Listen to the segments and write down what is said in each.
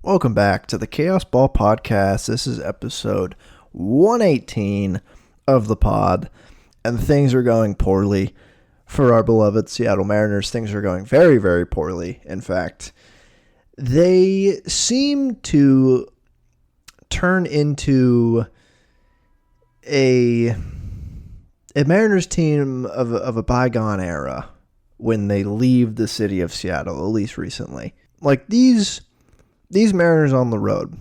Welcome back to the Chaos Ball Podcast. This is episode 118 of the pod, and things are going poorly for our beloved Seattle Mariners. Things are going very, very poorly. In fact, they seem to turn into a Mariners team of a bygone era when they leave the city of Seattle, at least recently. Like these Mariners on the road,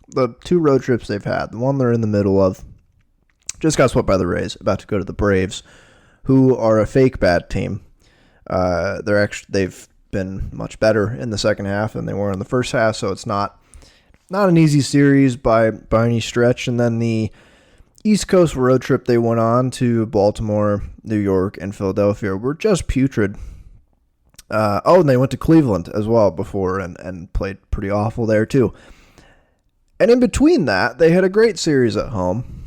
the two road trips they've had, the one they're in the middle of, just got swept by the Rays, about to go to the Braves, who are a fake bad team. They've been much better in the second half than they were in the first half, so it's not an easy series by any stretch. And then the East Coast road trip they went on to Baltimore, New York, and Philadelphia were just putrid. And they went to Cleveland as well before and played pretty awful there too. And in between that, they had a great series at home.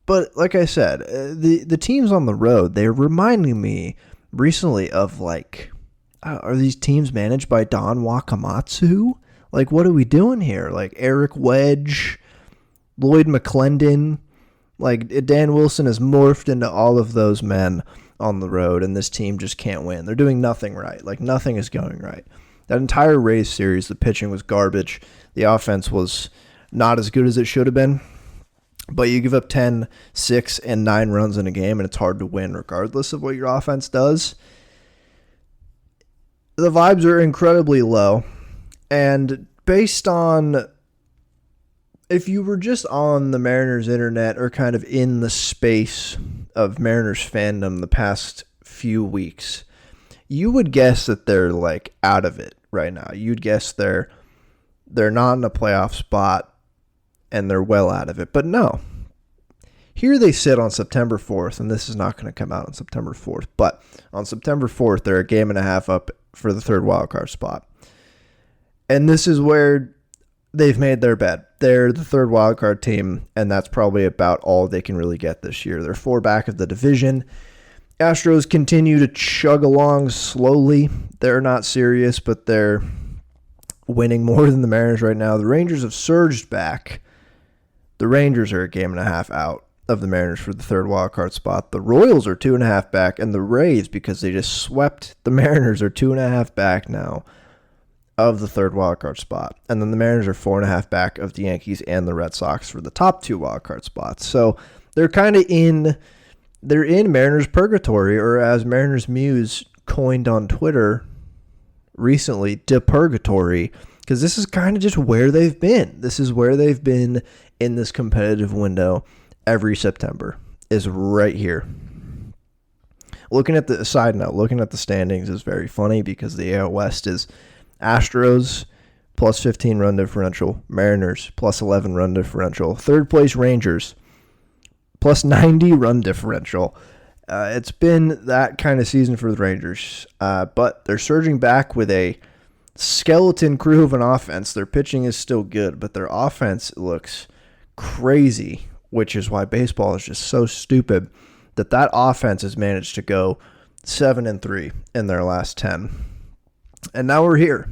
But like I said, the teams on the road, they're reminding me recently of are these teams managed by Don Wakamatsu? Like, what are we doing here? Like Eric Wedge, Lloyd McClendon, like Dan Wilson has morphed into all of those men on the road, and this team just can't win. They're doing nothing right. Like, nothing is going right. That entire Rays series, the pitching was garbage. The offense was not as good as it should have been. But you give up 10, 6, and 9 runs in a game, and it's hard to win regardless of what your offense does. The vibes are incredibly low. And based on, if you were just on the Mariners internet or kind of in the space of Mariners fandom the past few weeks, you would guess that they're like out of it right now. You'd guess they're not in a playoff spot and they're well out of it. But no. Here they sit on September 4th, and this is not going to come out on September 4th, but on September 4th, they're a game and a half up for the third wildcard spot. And this is where they've made their bed. They're the third wildcard team, and that's probably about all they can really get this year. They're 4 back of the division. Astros continue to chug along slowly. They're not serious, but they're winning more than the Mariners right now. The Rangers have surged back. The Rangers are a game and a half out of the Mariners for the third wildcard spot. The Royals are 2.5 back, and the Rays, because they just swept the Mariners, are 2.5 back now of the third wildcard spot. And then the Mariners are 4.5 back of the Yankees and the Red Sox for the top 2 wildcard spots. So they're kind of in Mariners purgatory, or as Mariners Muse coined on Twitter recently, depurgatory, because this is kind of just where they've been. This is where they've been in this competitive window every September, is right here. Looking at the standings is very funny because the AL West is Astros plus 15 run differential, Mariners plus 11 run differential, third place Rangers plus 90 run differential. It's been that kind of season for the Rangers, but they're surging back with a skeleton crew of an offense. Their pitching is still good, but their offense looks crazy, which is why baseball is just so stupid that offense has managed to go 7-3 in their last 10. And now we're here.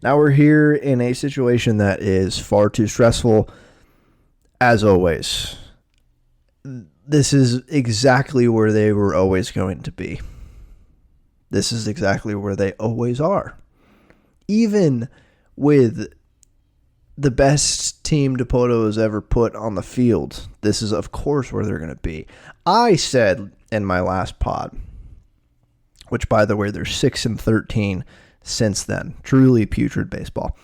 Now we're here in a situation that is far too stressful, as always. This is exactly where they were always going to be. This is exactly where they always are. Even with the best team Dipoto has ever put on the field, this is, of course, where they're going to be. I said in my last pod, which, by the way, they're 6-13 since then, truly putrid baseball,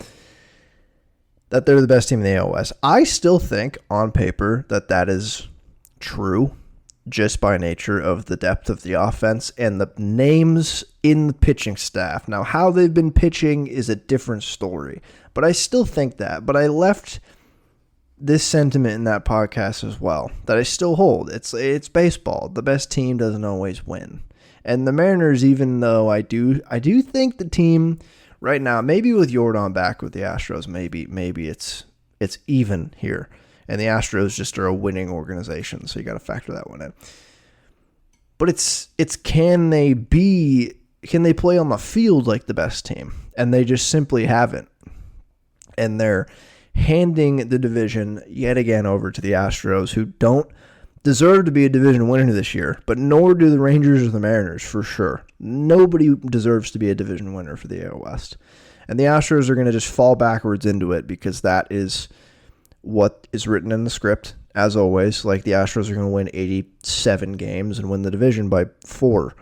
that they're the best team in the AL West. I still think on paper that is true, just by nature of the depth of the offense and the names in the pitching staff. Now, how they've been pitching is a different story, but I still think that. But I left this sentiment in that podcast as well, that I still hold. It's baseball. The best team doesn't always win. And the Mariners, even though I do think the team right now, maybe with Jordan back with the Astros, maybe it's even here. And the Astros just are a winning organization, so you got to factor that one in. But it's can they be can they play on the field like the best team? And they just simply haven't. And they're handing the division yet again over to the Astros, who don't deserve to be a division winner this year, but nor do the Rangers or the Mariners, for sure. Nobody deserves to be a division winner for the AL West. And the Astros are going to just fall backwards into it because that is what is written in the script, as always. Like, the Astros are going to win 87 games and win the division by 4,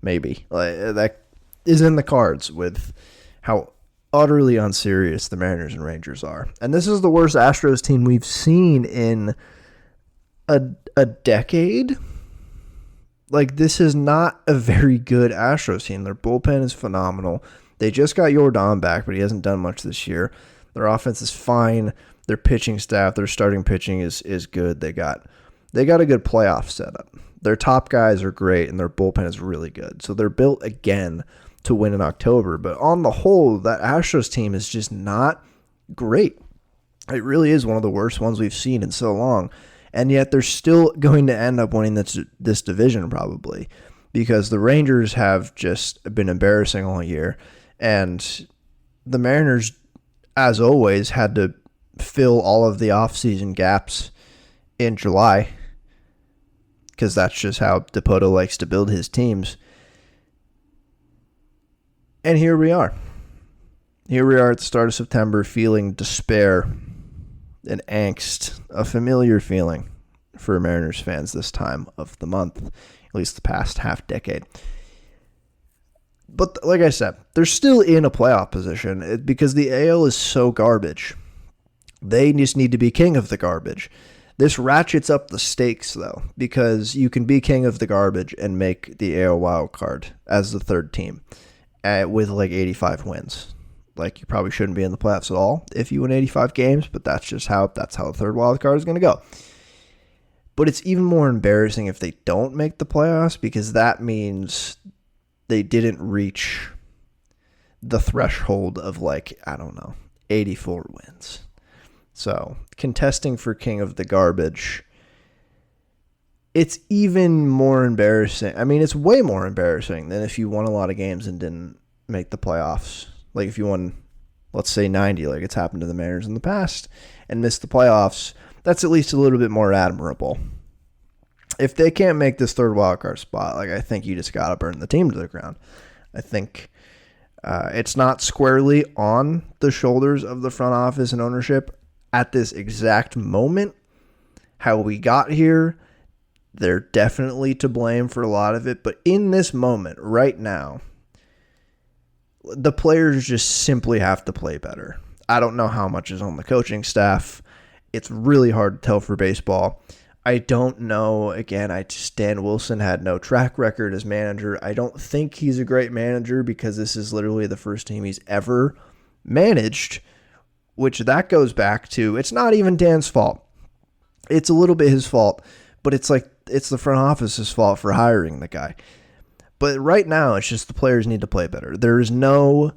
maybe. That is in the cards with how utterly unserious the Mariners and Rangers are. And this is the worst Astros team we've seen in a decade. Like, this is not a very good Astros team. Their bullpen is phenomenal. They just got Yordan back, but he hasn't done much this year. Their offense is fine. Their pitching staff, their starting pitching is good. They got a good playoff setup. Their top guys are great, and their bullpen is really good. So they're built again to win in October. But on the whole, that Astros team is just not great. It really is one of the worst ones we've seen in so long. And yet they're still going to end up winning this division probably, because the Rangers have just been embarrassing all year. And the Mariners, as always, had to fill all of the offseason gaps in July, because that's just how Dipoto likes to build his teams. And here we are. Here we are at the start of September, feeling despair and angst, a familiar feeling for Mariners fans this time of the month, at least the past half decade. But like I said, they're still in a playoff position because the AL is so garbage. They just need to be king of the garbage. This ratchets up the stakes, though, because you can be king of the garbage and make the AL wild card as the third team with like 85 wins. Like, you probably shouldn't be in the playoffs at all if you win 85 games, but that's how the third wild card is going to go. But it's even more embarrassing if they don't make the playoffs, because that means they didn't reach the threshold of, like, I don't know, 84 wins. So, contesting for king of the garbage, it's even more embarrassing. I mean, it's way more embarrassing than if you won a lot of games and didn't make the playoffs. Like, if you won, let's say, 90, like it's happened to the Mariners in the past, and missed the playoffs, that's at least a little bit more admirable. If they can't make this third wildcard spot, like, I think you just got to burn the team to the ground. I think it's not squarely on the shoulders of the front office and ownership at this exact moment. How we got here, they're definitely to blame for a lot of it, but in this moment, right now, the players just simply have to play better. I don't know how much is on the coaching staff. It's really hard to tell for baseball. I don't know. Again, Dan Wilson had no track record as manager. I don't think he's a great manager, because this is literally the first team he's ever managed, which that goes back to, it's not even Dan's fault. It's a little bit his fault, but it's the front office's fault for hiring the guy. But right now, it's just the players need to play better. There is no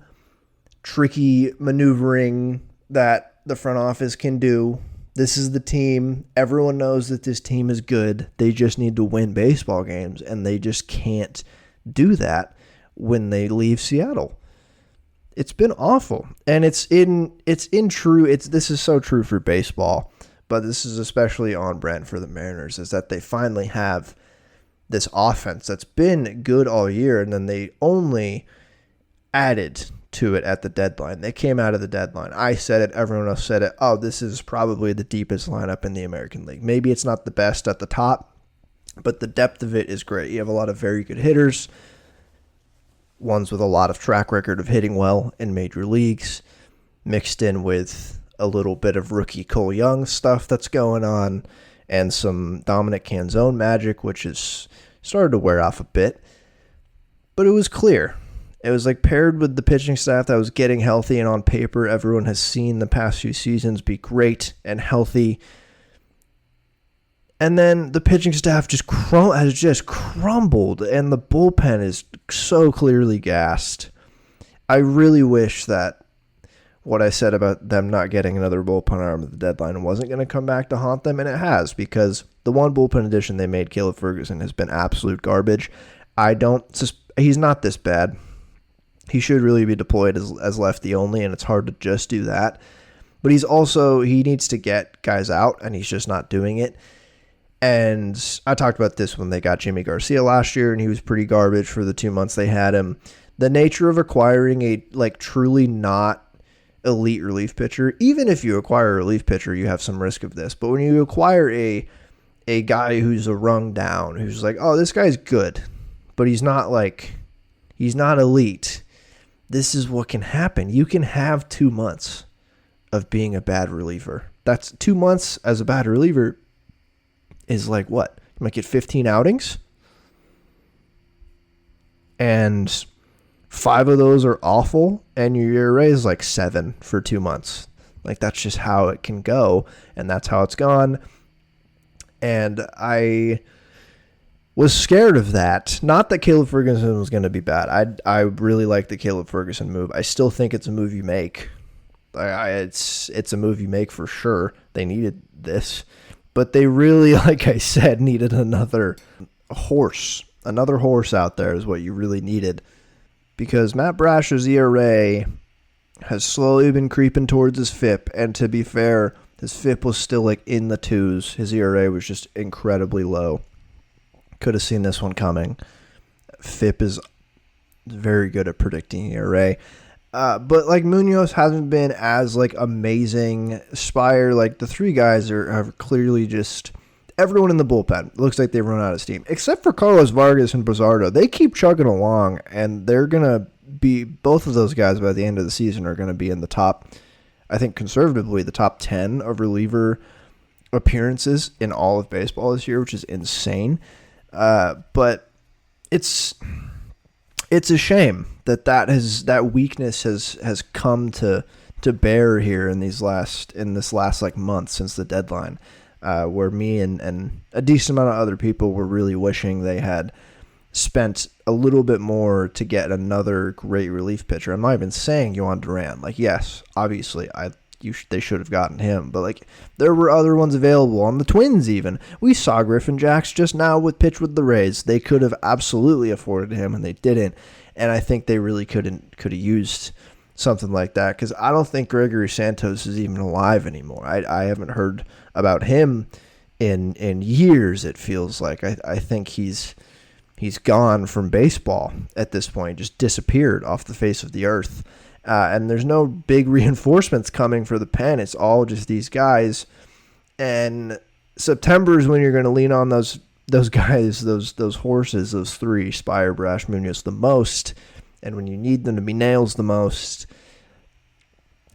tricky maneuvering that the front office can do. This is the team. Everyone knows that this team is good. They just need to win baseball games, and they just can't do that when they leave Seattle. It's been awful, and this is so true for baseball, but this is especially on brand for the Mariners, is that they finally have this offense that's been good all year, and then they only added to it at the deadline. They came out of the deadline. I said it. Everyone else said it. Oh, this is probably the deepest lineup in the American League. Maybe it's not the best at the top, but the depth of it is great. You have a lot of very good hitters, ones with a lot of track record of hitting well in major leagues, mixed in with a little bit of rookie Cole Young stuff that's going on, and some Dominic Canzone magic, which has started to wear off a bit. But it was clear. It was like paired with the pitching staff that was getting healthy, and on paper, everyone has seen the past few seasons be great and healthy. And then the pitching staff has just crumbled, and the bullpen is so clearly gassed. I really wish that what I said about them not getting another bullpen arm at the deadline wasn't going to come back to haunt them, and it has, because the one bullpen addition they made, Caleb Ferguson, has been absolute garbage. I don't he's not this bad. He should really be deployed as lefty only, and it's hard to just do that. But he needs to get guys out, and he's just not doing it. And I talked about this when they got Jimmy Garcia last year, and he was pretty garbage for the 2 months they had him. The nature of acquiring a truly not elite relief pitcher, even if you acquire a relief pitcher, you have some risk of this. But when you acquire a guy who's a rung down, who's like, oh, this guy's good, but he's not elite, this is what can happen. You can have 2 months of being a bad reliever. That's 2 months as a bad reliever is like what? You might get 15 outings, and 5 of those are awful, and your ERA is like 7 for 2 months. Like, that's just how it can go, and that's how it's gone. And I was scared of that. Not that Caleb Ferguson was going to be bad. I really like the Caleb Ferguson move. I still think it's a move you make. It's a move you make for sure. They needed this. But they really, like I said, needed another horse. Another horse out there is what you really needed. Because Matt Brasher's ERA has slowly been creeping towards his FIP. And to be fair, his FIP was still like in the 2s. His ERA was just incredibly low. Could have seen this one coming. FIP is very good at predicting ERA. But like Munoz hasn't been as like amazing. Spire, like the 3 guys are clearly just everyone in the bullpen looks like they've run out of steam, except for Carlos Vargas and Brazardo. They keep chugging along, and they're gonna be both of those guys by the end of the season are gonna be in the top. I think conservatively the top 10 of reliever appearances in all of baseball this year, which is insane. But it's a shame that weakness has come to bear here in this last like month since the deadline, where me and a decent amount of other people were really wishing they had spent a little bit more to get another great relief pitcher. I'm not even saying Yohan Duran. Like, yes, obviously they should have gotten him, but like there were other ones available on the Twins. Even we saw Griffin Jacks just now pitch with the Rays. They could have absolutely afforded him, and they didn't. And I think they really could have used something like that, because I don't think Gregory Santos is even alive anymore. I haven't heard about him in years. It feels like I think he's gone from baseball at this point, just disappeared off the face of the earth. And there's no big reinforcements coming for the pen. It's all just these guys. And September is when you're going to lean on those guys, those horses, those 3, Spire, Brash, Munoz the most. And when you need them to be nails the most.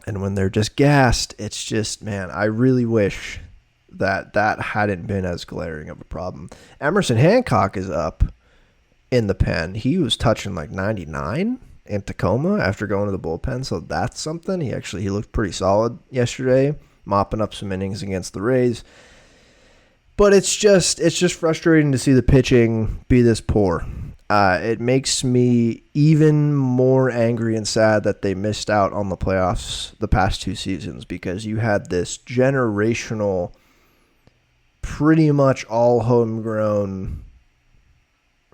And when they're just gassed, it's just, man, I really wish that hadn't been as glaring of a problem. Emerson Hancock is up in the pen. He was touching like 99 in Tacoma after going to the bullpen, so that's something. He looked pretty solid yesterday, mopping up some innings against the Rays. But it's just frustrating to see the pitching be this poor. It makes me even more angry and sad that they missed out on the playoffs the past 2 seasons, because you had this generational, pretty much all homegrown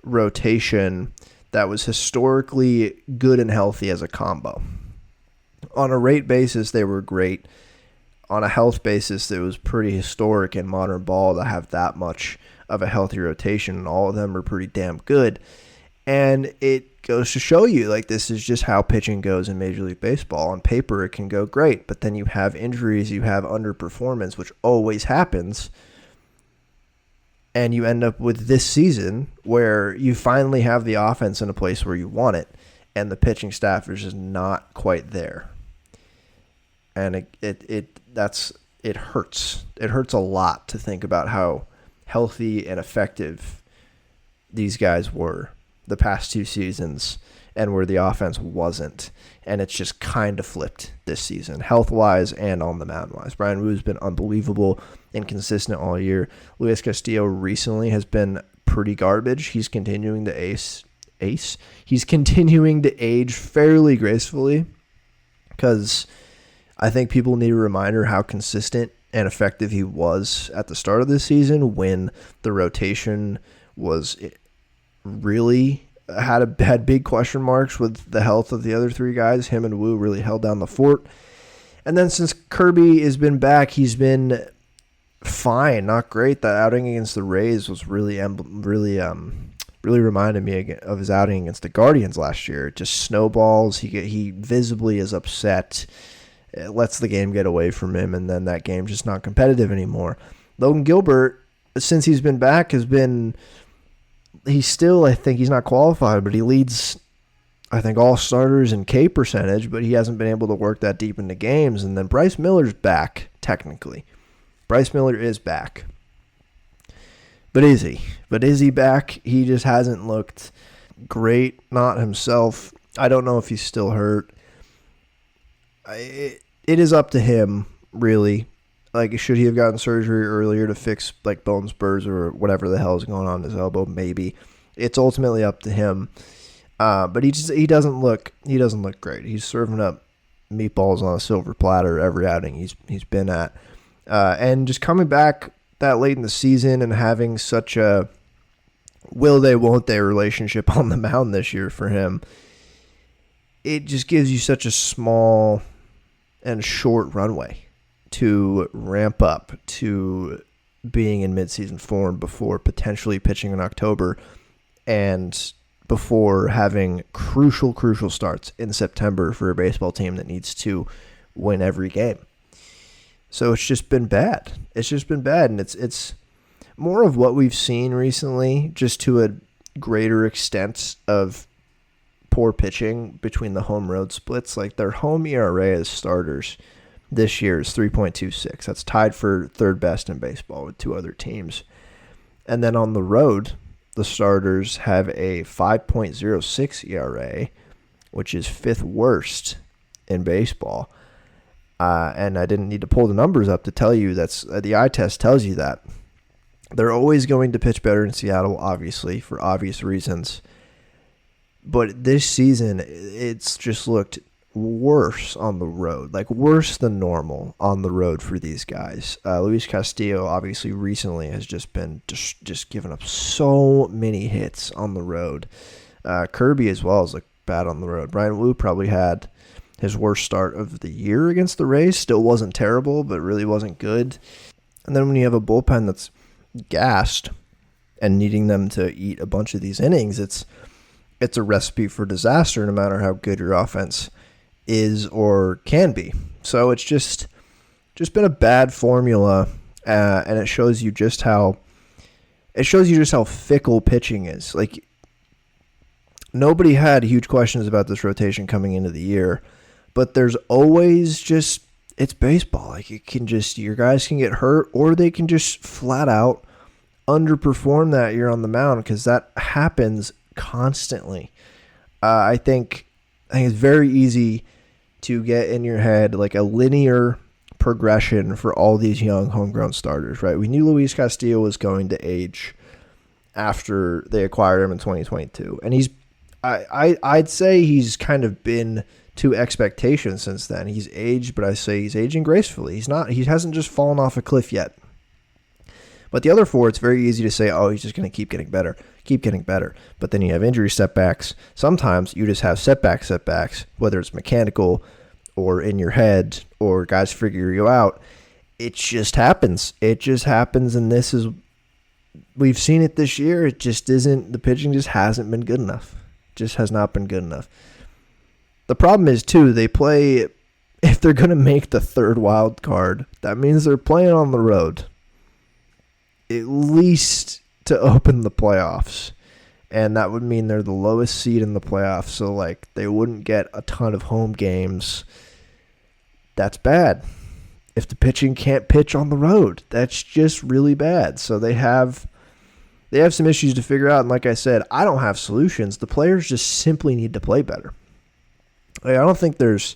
rotation that was historically good and healthy as a combo. On a rate basis, they were great. On a health basis, it was pretty historic in modern ball to have that much of a healthy rotation, and all of them are pretty damn good. And it goes to show you, like, this is just how pitching goes in Major League Baseball. On paper, it can go great, but then you have injuries, you have underperformance, which always happens. And you end up with this season where you finally have the offense in a place where you want it, and the pitching staff is just not quite there. And it hurts. It hurts a lot to think about how healthy and effective these guys were the past 2 seasons, and where the offense wasn't. And it's just kind of flipped this season, health-wise and on the mound-wise. Brian Woo's been unbelievable and consistent all year. Luis Castillo recently has been pretty garbage. He's continuing to He's continuing to age fairly gracefully, because I think people need a reminder how consistent and effective he was at the start of this season when the rotation was really had big question marks with the health of the other three guys. Him and Wu really held down the fort. And then since Kirby has been back, he's been fine, not great. That outing against the Rays was really reminded me of his outing against the Guardians last year. It just snowballs. He visibly is upset. It lets the game get away from him, and then that game's just not competitive anymore. Logan Gilbert, since he's been back, he's still, I think he's not qualified, but he leads, I think, all starters in K percentage, but he hasn't been able to work that deep into games. And then Bryce Miller's back, technically. Bryce Miller is back. But is he? But is he back? He just hasn't looked great, not himself. I don't know if he's still hurt. It is up to him, really. Like, should he have gotten surgery earlier to fix, like, bone spurs or whatever the hell is going on in his elbow? Maybe. It's ultimately up to him. But he doesn't look great. He's serving up meatballs on a silver platter every outing he's been at. And just coming back that late in the season and having such a will they, won't they relationship on the mound this year for him, it just gives you such a small and short runway to ramp up to being in midseason form before potentially pitching in October and before having crucial starts in September for a baseball team that needs to win every game. So it's just been bad. And it's more of what we've seen recently, just to a greater extent of poor pitching between the home road splits. Like, their home ERA as starters this year is 3.26. That's tied for third best in baseball with two other teams. And then on the road, the starters have a 5.06 ERA, which is fifth worst in baseball. And I didn't need to pull the numbers up to tell you that's the eye test tells you that. They're always going to pitch better in Seattle, obviously, for obvious reasons. But this season, it's just looked worse on the road, like worse than normal on the road for these guys. Luis Castillo, obviously, recently has just been just giving up so many hits on the road. Kirby as well has looked bad on the road. Brian Wu probably had his worst start of the year against the Rays. Still wasn't terrible, but really wasn't good. And then when you have a bullpen that's gassed and needing them to eat a bunch of these innings, it's a recipe for disaster no matter how good your offense is or can be. So it's just been a bad formula, and it shows you just how fickle pitching is. Like, nobody had huge questions about this rotation coming into the year, but there's always just, it's baseball. Like, your guys can get hurt, or they can just flat out underperform that year on the mound, because that happens constantly. I think it's very easy to get in your head like a linear progression for all these young homegrown starters, right? We knew Luis Castillo was going to age after they acquired him in 2022, and I'd say he's kind of been to expectation since then. He's aged, but I say he's aging gracefully. He hasn't just fallen off a cliff yet. But the other four, it's very easy to say, oh, he's just going to keep getting better. But then you have injury setbacks. Sometimes you just have setbacks, whether it's mechanical or in your head or guys figure you out. It just happens. And we've seen it this year. It just isn't, the pitching just hasn't been good enough. Just has not been good enough. The problem is, too, they play, if they're going to make the third wild card, that means they're playing on the road, at least to open the playoffs. And that would mean they're the lowest seed in the playoffs, so like they wouldn't get a ton of home games. That's bad. If the pitching can't pitch on the road, that's just really bad. So they have some issues to figure out, and like I said, I don't have solutions. The players just simply need to play better. Like, I don't think there's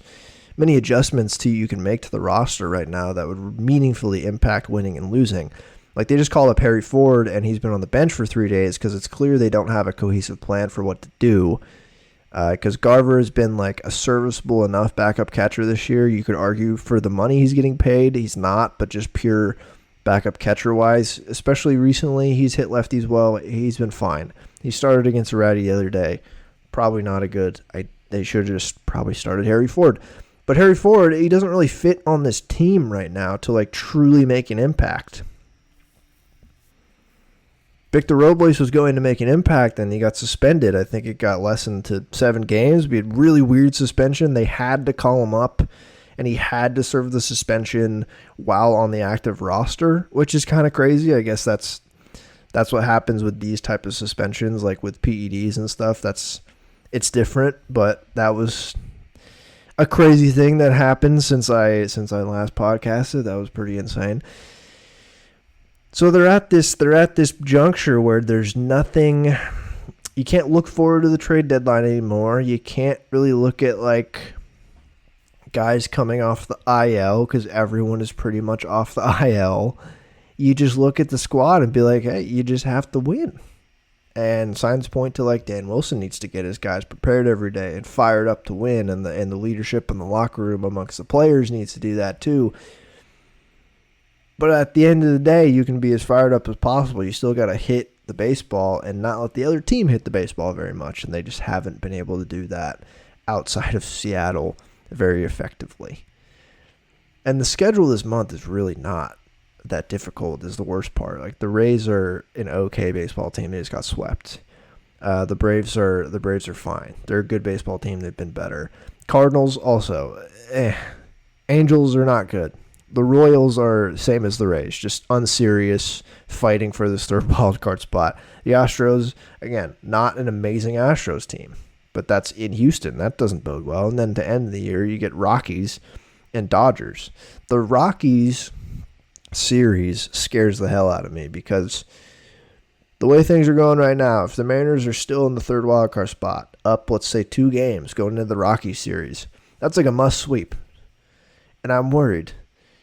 many adjustments you can make to the roster right now that would meaningfully impact winning and losing. Like, they just called up Harry Ford, and he's been on the bench for 3 days because it's clear they don't have a cohesive plan for what to do. Because Garver has been like a serviceable enough backup catcher this year. You could argue for the money he's getting paid, he's not, but just pure backup catcher-wise, especially recently. He's hit lefties well. He's been fine. He started against Ratty the other day. Probably not a good... They should have just probably started Harry Ford. But Harry Ford, he doesn't really fit on this team right now to like truly make an impact. Victor Robles was going to make an impact, and he got suspended. I think it got lessened to 7 games. We had really weird suspension. They had to call him up, and he had to serve the suspension while on the active roster, which is kind of crazy. I guess that's what happens with these type of suspensions, like with PEDs and stuff. It's different, but that was a crazy thing that happened since I last podcasted. That was pretty insane. So they're at this juncture where there's nothing. You can't look forward to the trade deadline anymore. You can't really look at like guys coming off the IL because everyone is pretty much off the IL. You just look at the squad and be like, hey, you just have to win. And signs point to like Dan Wilson needs to get his guys prepared every day and fired up to win, and the leadership in the locker room amongst the players needs to do that too. But at the end of the day, you can be as fired up as possible. You still got to hit the baseball and not let the other team hit the baseball very much, and they just haven't been able to do that outside of Seattle very effectively. And the schedule this month is really not that difficult, is the worst part. Like, the Rays are an okay baseball team. They just got swept. The Braves are fine. They're a good baseball team. They've been better. Cardinals also, Angels are not good. The Royals are same as the Rays, just unserious, fighting for this third wild card spot. The Astros, again, not an amazing Astros team, but that's in Houston. That doesn't bode well. And then to end the year, you get Rockies and Dodgers. The Rockies series scares the hell out of me because the way things are going right now, if the Mariners are still in the third wild card spot, up, let's say, 2 games going into the Rockies series, that's like a must sweep. And I'm worried.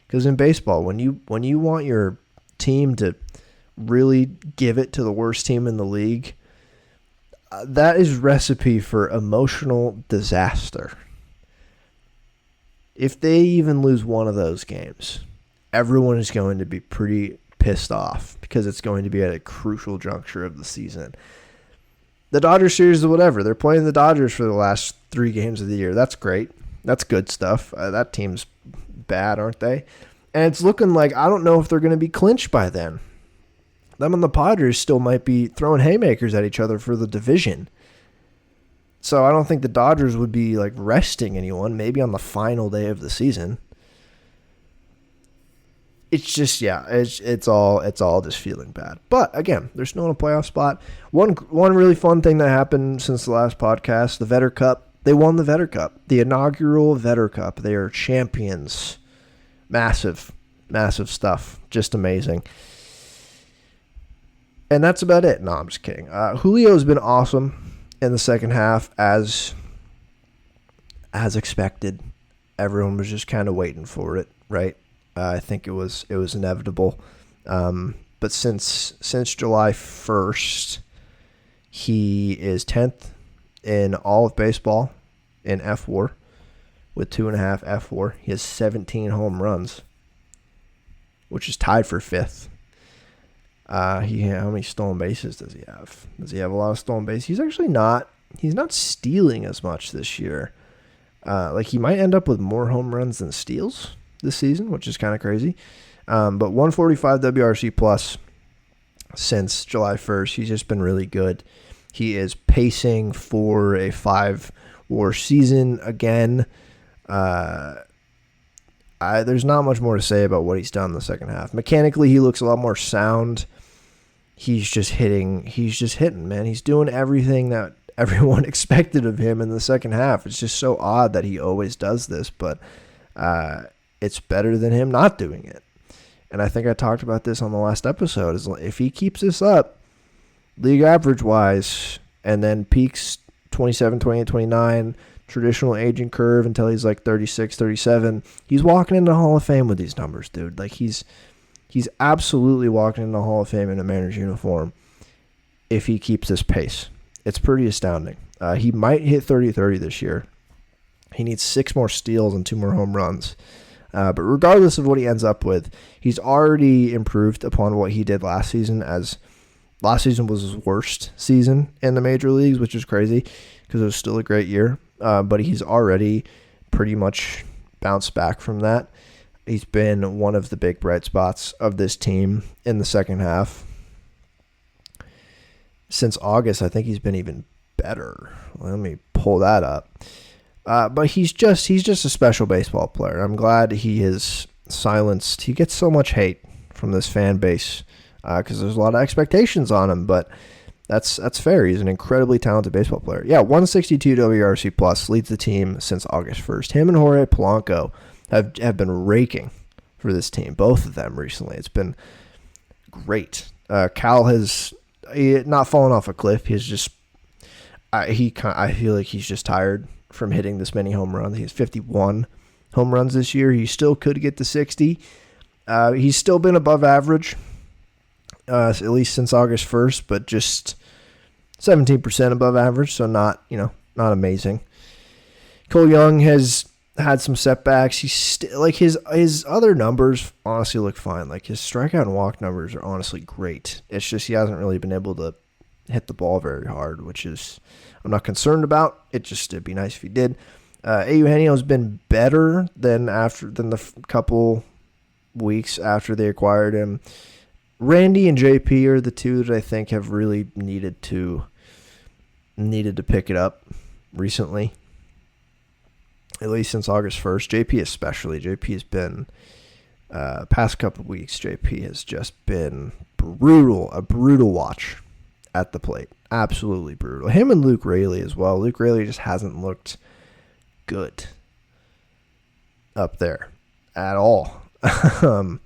Because in baseball, when you want your team to really give it to the worst team in the league, that is recipe for emotional disaster. If they even lose one of those games, everyone is going to be pretty pissed off because it's going to be at a crucial juncture of the season. The Dodgers series is whatever. They're playing the Dodgers for the last 3 games of the year. That's great. That's good stuff. That team's bad, aren't they? And it's looking like, I don't know if they're going to be clinched by then. Them and the Padres still might be throwing haymakers at each other for the division. So I don't think the Dodgers would be like resting anyone, maybe on the final day of the season. It's just, it's all just feeling bad. But again, they're still in a playoff spot. One really fun thing that happened since the last podcast, the Vetter Cup. They won the Vetter Cup, the inaugural Vetter Cup. They are champions. Massive, massive stuff. Just amazing. And that's about it. No, I'm just kidding. Julio has been awesome in the second half, as expected. Everyone was just kind of waiting for it, right? I think it was inevitable. But since July 1st, he is 10th in all of baseball in F4 with 2.5 F4. He has 17 home runs, which is tied for 5th. How many stolen bases does he have? Does he have a lot of stolen bases? He's not stealing as much this year. Like, he might end up with more home runs than steals this season, which is kind of crazy. But 145 WRC plus since July 1st. He's just been really good. He is pacing for a 5-WAR season again. There's not much more to say about what he's done in the second half. Mechanically, he looks a lot more sound. He's just hitting, man. He's doing everything that everyone expected of him in the second half. It's just so odd that he always does this, but it's better than him not doing it. And I think I talked about this on the last episode. Is if he keeps this up, league average-wise, and then peaks 27, 28, 29, traditional aging curve until he's like 36, 37, he's walking into the Hall of Fame with these numbers, dude. Like, he's absolutely walking into the Hall of Fame in a Mariners uniform if he keeps this pace. It's pretty astounding. He might hit 30-30 this year. He needs 6 more steals and 2 more home runs. But regardless of what he ends up with, he's already improved upon what he did last season, as last season was his worst season in the major leagues, which is crazy because it was still a great year. But he's already pretty much bounced back from that. He's been one of the big bright spots of this team in the second half. Since August, I think he's been even better. Let me pull that up. But he's just a special baseball player. I'm glad he is silenced. He gets so much hate from this fan base because there's a lot of expectations on him, but that's fair. He's an incredibly talented baseball player. Yeah, 162 WRC plus, leads the team since August 1st. Him and Jorge Polanco have been raking for this team, both of them recently. It's been great. Cal has not fallen off a cliff. He's just I feel like he's just tired from hitting this many home runs. He has 51 home runs this year. He still could get to 60. He's still been above average, at least since August 1st, but just 17% above average, so not amazing. Cole Young has had some setbacks. He's still like his other numbers honestly look fine. Like his strikeout and walk numbers are honestly great. It's just he hasn't really been able to hit the ball very hard, which is I'm not concerned about. It'd be nice if he did. Eugenio's been better than the couple weeks after they acquired him. Randy and JP are the two that I think have really needed to pick it up recently. At least since August 1st. JP especially. JP has been, past couple of weeks, JP has just been brutal. A brutal watch at the plate. Absolutely brutal. Him and Luke Raley as well. Luke Raley just hasn't looked good up there at all. But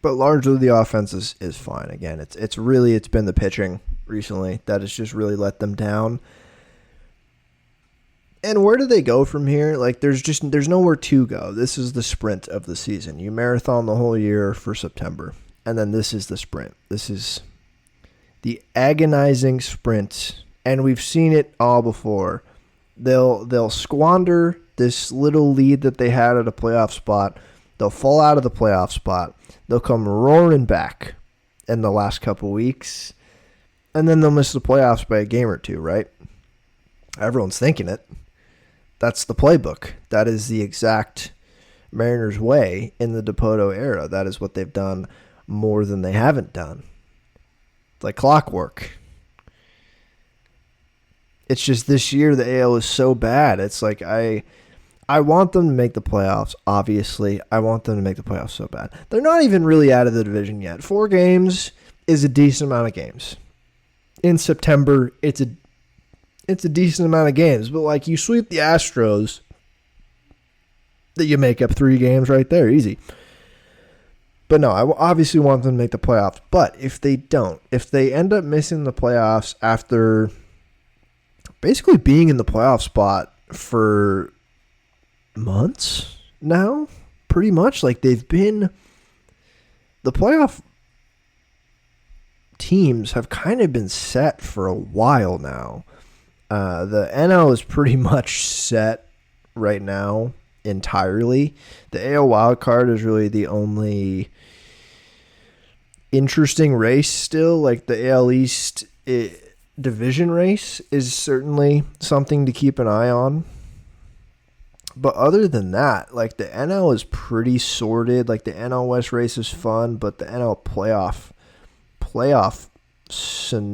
largely the offense is fine. Again, it's been the pitching recently that has just really let them down. And where do they go from here? Like there's nowhere to go. This is the sprint of the season. You marathon the whole year for September, and then this is the sprint. This is the agonizing sprint, and we've seen it all before. They'll squander this little lead that they had at a playoff spot. They'll fall out of the playoff spot. They'll come roaring back in the last couple weeks, and then they'll miss the playoffs by a game or two, right? Everyone's thinking it. That's the playbook. That is the exact Mariners way in the Dipoto era. That is what they've done more than they haven't done. It's like clockwork. It's just this year the AL is so bad. It's like I want them to make the playoffs, obviously. I want them to make the playoffs so bad. They're not even really out of the division yet. 4 games is a decent amount of games. In September, it's a decent amount of games. But, like, you sweep the Astros, that you make up 3 games right there, easy. But no, I obviously want them to make the playoffs. But if they don't, if they end up missing the playoffs after basically being in the playoff spot for months now, pretty much, like they've been, the playoff teams have kind of been set for a while now. The NL is pretty much set right now entirely. The AL wildcard is really the only interesting race still. Like the AL East division race is certainly something to keep an eye on. But other than that, like the NL is pretty sorted. Like the NL West race is fun, but the NL playoff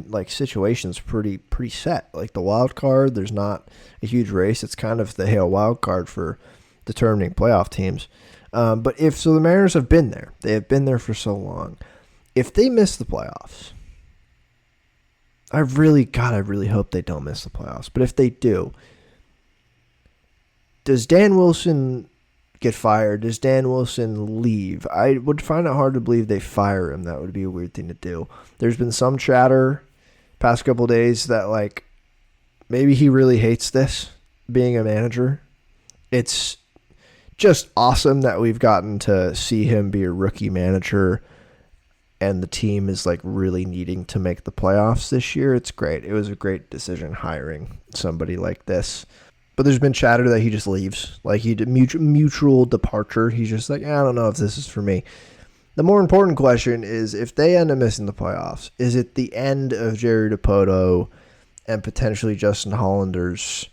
like situation's pretty set. Like the wild card, there's not a huge race. It's kind of the AL wild card for determining playoff teams. But the Mariners have been there. They have been there for so long. If they miss the playoffs, I really hope they don't miss the playoffs. But if they do, does Dan Wilson get fired? Does Dan Wilson leave? I would find it hard to believe they fire him. That would be a weird thing to do. There's been some chatter past couple days that like maybe he really hates this, being a manager. It's just awesome that we've gotten to see him be a rookie manager and the team is like really needing to make the playoffs this year. It's great. It was a great decision hiring somebody like this. But there's been chatter that he just leaves. Like, he did mutual departure. He's just like, I don't know if this is for me. The more important question is, if they end up missing the playoffs, is it the end of Jerry Dipoto and potentially Justin Hollander's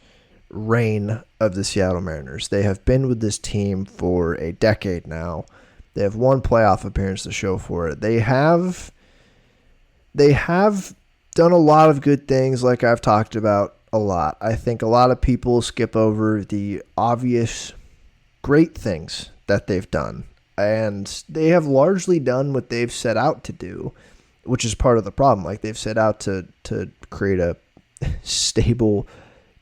reign of the Seattle Mariners? They have been with this team for a decade now. They have one playoff appearance to show for it. They have done a lot of good things, like I've talked about a lot. I think a lot of people skip over the obvious great things that they've done. And they have largely done what they've set out to do, which is part of the problem. Like, they've set out to create a stable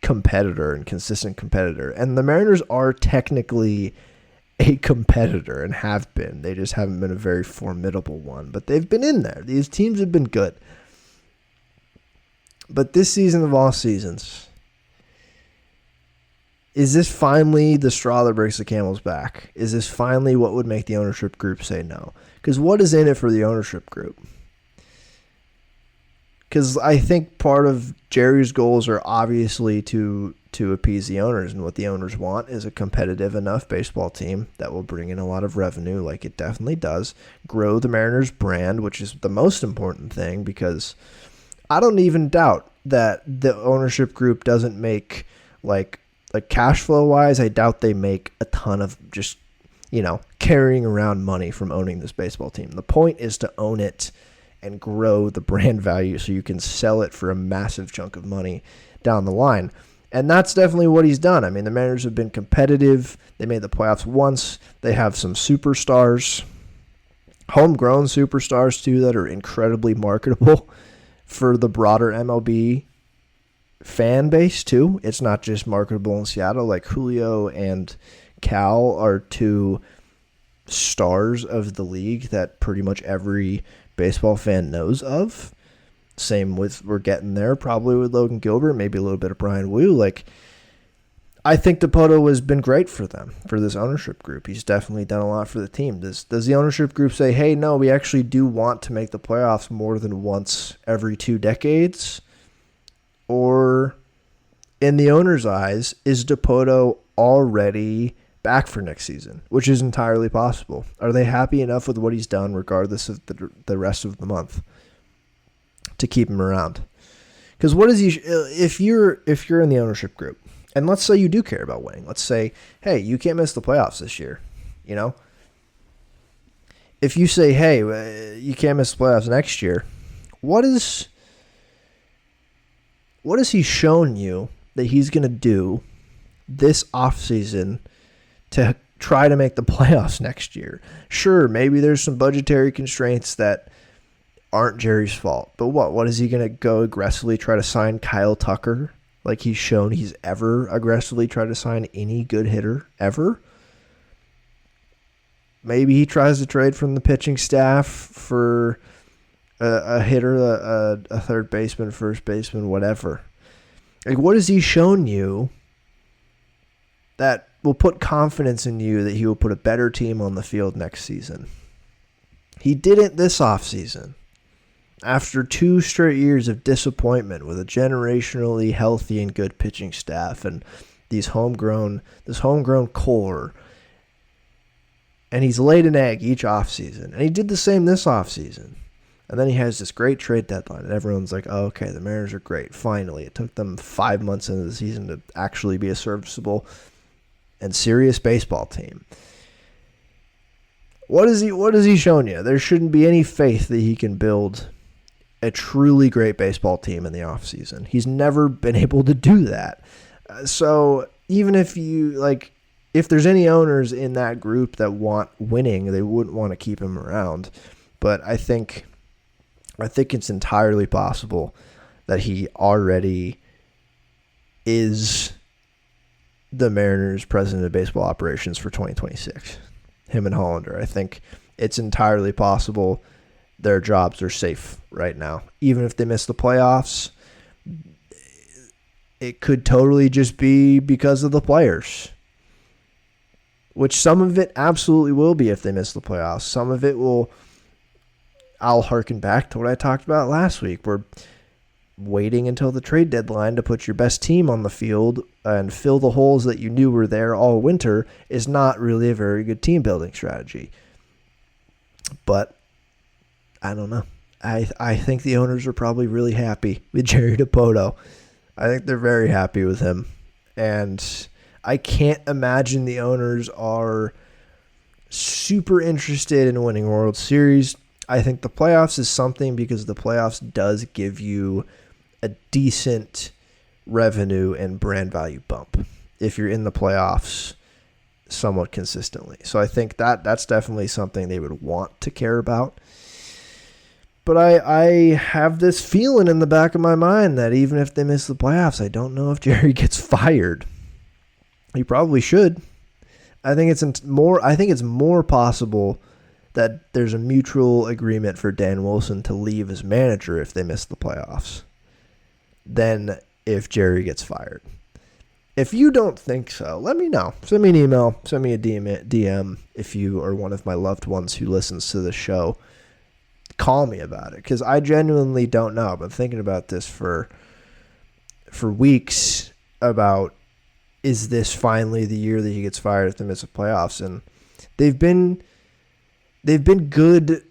competitor and consistent competitor. And the Mariners are technically a competitor and have been. They just haven't been a very formidable one. But they've been in there. These teams have been good. But this season of all seasons, is this finally the straw that breaks the camel's back? Is this finally what would make the ownership group say no? Because what is in it for the ownership group? Because I think part of Jerry's goals are obviously to appease the owners, and what the owners want is a competitive enough baseball team that will bring in a lot of revenue, like it definitely does, grow the Mariners brand, which is the most important thing, because I don't even doubt that the ownership group doesn't make, like cash flow wise, I doubt they make a ton of just, carrying around money from owning this baseball team. The point is to own it and grow the brand value so you can sell it for a massive chunk of money down the line. And that's definitely what he's done. I mean, the Mariners have been competitive. They made the playoffs once. They have some superstars, homegrown superstars too, that are incredibly marketable for the broader MLB fan base too. It's not just marketable in Seattle. Like, Julio and Cal are two stars of the league that pretty much every baseball fan knows of. Same with, we're getting there probably with Logan Gilbert, maybe a little bit of Brian Wu. Like, I think Dipoto has been great for them, for this ownership group. He's definitely done a lot for the team. Does the ownership group say, hey, no, we actually do want to make the playoffs more than once every 2 decades? Or, in the owner's eyes, is Dipoto already back for next season, which is entirely possible? Are they happy enough with what he's done, regardless of the rest of the month, to keep him around? Because what is he? If you're in the ownership group, and let's say you do care about winning, let's say, hey, you can't miss the playoffs this year, If you say, hey, you can't miss the playoffs next year, what has he shown you that he's going to do this offseason to try to make the playoffs next year? Sure, maybe there's some budgetary constraints that aren't Jerry's fault, but what is he going to go aggressively try to sign Kyle Tucker, like he's shown he's ever aggressively tried to sign any good hitter ever? Maybe he tries to trade from the pitching staff for a hitter, a third baseman, first baseman, whatever. Like, what has he shown you that will put confidence in you that he will put a better team on the field next season? He didn't this offseason. After 2 straight years of disappointment with a generationally healthy and good pitching staff and this homegrown core, and he's laid an egg each offseason, and he did the same this offseason. And then he has this great trade deadline, and everyone's like, oh, okay, the Mariners are great. Finally, it took them 5 months into the season to actually be a serviceable and serious baseball team. What has he shown you? There shouldn't be any faith that he can build a truly great baseball team in the offseason. He's never been able to do that. So even if if there's any owners in that group that want winning, they wouldn't want to keep him around. But I think it's entirely possible that he already is the Mariners' president of baseball operations for 2026. Him and Hollander. I think it's entirely possible their jobs are safe right now. Even if they miss the playoffs, it could totally just be because of the players. Which some of it absolutely will be if they miss the playoffs. Some of it will... I'll harken back to what I talked about last week, where waiting until the trade deadline to put your best team on the field and fill the holes that you knew were there all winter is not really a very good team building strategy. But I don't know. I think the owners are probably really happy with Jerry Dipoto. I think they're very happy with him. And I can't imagine the owners are super interested in winning World Series. I think the playoffs is something because the playoffs does give you a decent revenue and brand value bump if you're in the playoffs somewhat consistently. So I think that's definitely something they would want to care about. But I have this feeling in the back of my mind that even if they miss the playoffs, I don't know if Jerry gets fired. He probably should. I think it's more possible that there's a mutual agreement for Dan Wilson to leave as manager if they miss the playoffs than if Jerry gets fired. If you don't think so, let me know. Send me an email. Send me a DM if you are one of my loved ones who listens to the show. Call me about it, because I genuinely don't know. I've been thinking about this for weeks about, is this finally the year that he gets fired if they miss the playoffs? And they've been good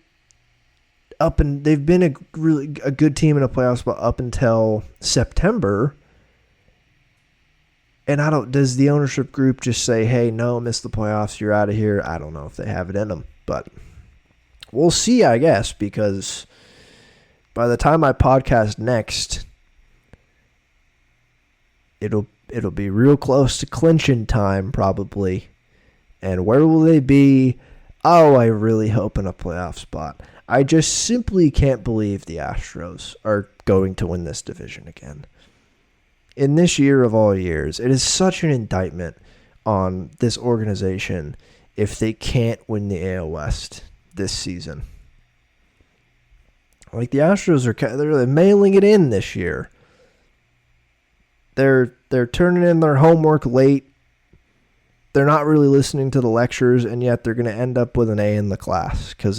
they've been a good team in a playoff spot up until September. And does the ownership group just say, hey, no, miss the playoffs, you're out of here? I don't know if they have it in them, but we'll see, I guess, because by the time I podcast next, it'll be real close to clinching time probably. And where will they be? Oh, I really hope in a playoff spot. I just simply can't believe the Astros are going to win this division again. In this year of all years, it is such an indictment on this organization if they can't win the AL West this season. Like, the Astros they're mailing it in this year. They're turning in their homework late. They're not really listening to the lectures, and yet they're going to end up with an A in the class because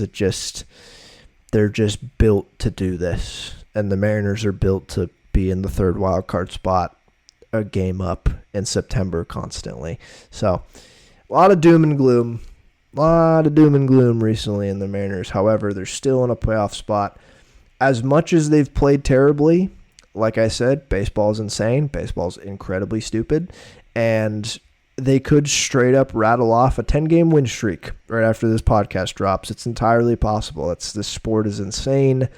they're just built to do this. And the Mariners are built to be in the third wild card spot, a game up in September constantly. So, a lot of doom and gloom. A lot of doom and gloom recently in the Mariners. However, they're still in a playoff spot. As much as they've played terribly, like I said, baseball's insane. Baseball's incredibly stupid. And they could straight up rattle off a 10-game win streak right after this podcast drops. It's entirely possible. This sport is insane.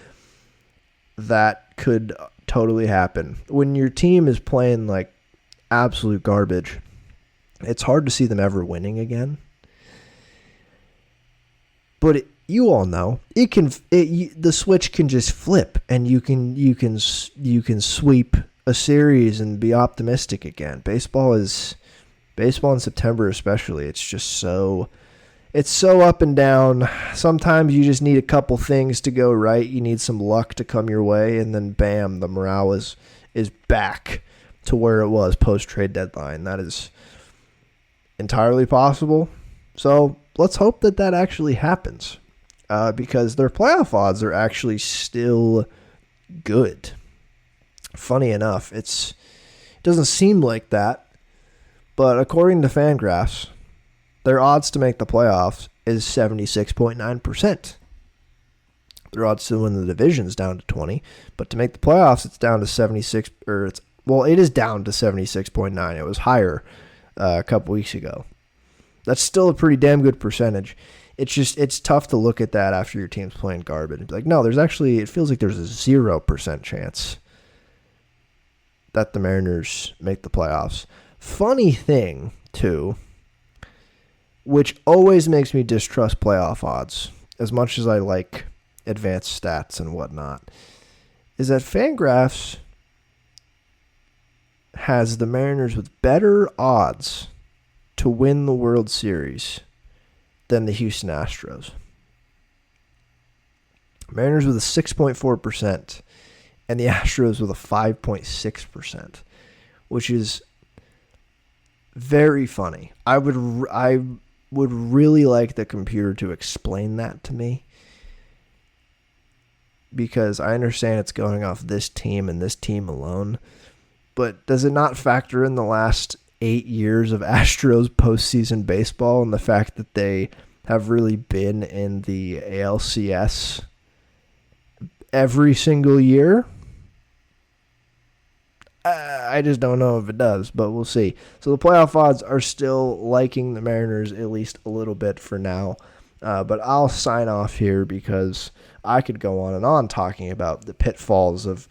That could totally happen. When your team is playing like absolute garbage, it's hard to see them ever winning again. But you all know the switch can just flip, and you can sweep a series and be optimistic again. Baseball in September especially, it's so up and down. Sometimes you just need a couple things to go right. You need some luck to come your way, and then bam, the morale is back to where it was post-trade deadline. That is entirely possible. So let's hope that actually happens, because their playoff odds are actually still good. Funny enough, it doesn't seem like that, but according to Fangraphs, their odds to make the playoffs is 76.9%. Their odds to win the division is down to 20, but to make the playoffs, it's down to 76, it is down to 76.9. It was higher a couple weeks ago. That's still a pretty damn good percentage. It's tough to look at that after your team's playing garbage and be like, no, it feels like there's a 0% chance that the Mariners make the playoffs. Funny thing, too, which always makes me distrust playoff odds, as much as I like advanced stats and whatnot, is that Fangraphs has the Mariners with better odds to win the World Series than the Houston Astros. Mariners with a 6.4% and the Astros with a 5.6%, which is very funny. I would really like the computer to explain that to me. because I understand it's going off this team and this team alone, but does it not factor in the last 8 years of Astros postseason baseball and the fact that they have really been in the ALCS every single year? I just don't know if it does, but we'll see. So the playoff odds are still liking the Mariners at least a little bit for now. But I'll sign off here because I could go on and on talking about the pitfalls of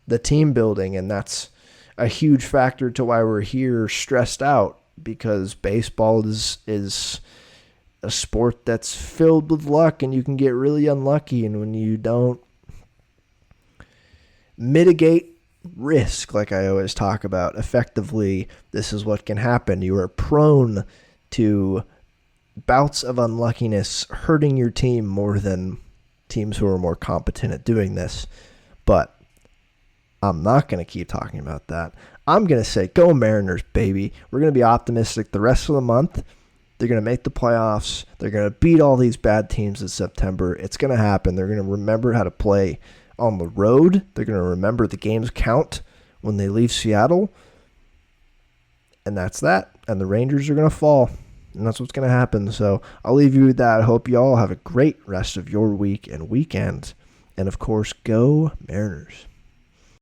the team building, and that's a huge factor to why we're here stressed out, because baseball is a sport that's filled with luck, and you can get really unlucky, and when you don't mitigate risk, like I always talk about, effectively, this is what can happen. You are prone to bouts of unluckiness hurting your team more than teams who are more competent at doing this. But I'm not going to keep talking about that. I'm going to say, go Mariners, baby. We're going to be optimistic the rest of the month. They're going to make the playoffs. They're going to beat all these bad teams in September. It's going to happen. They're going to remember how to play on the road. They're going to remember the games count when they leave Seattle. And that's that. And the Rangers are going to fall. And that's what's going to happen. So I'll leave you with that. I hope you all have a great rest of your week and weekend. And, of course, go Mariners.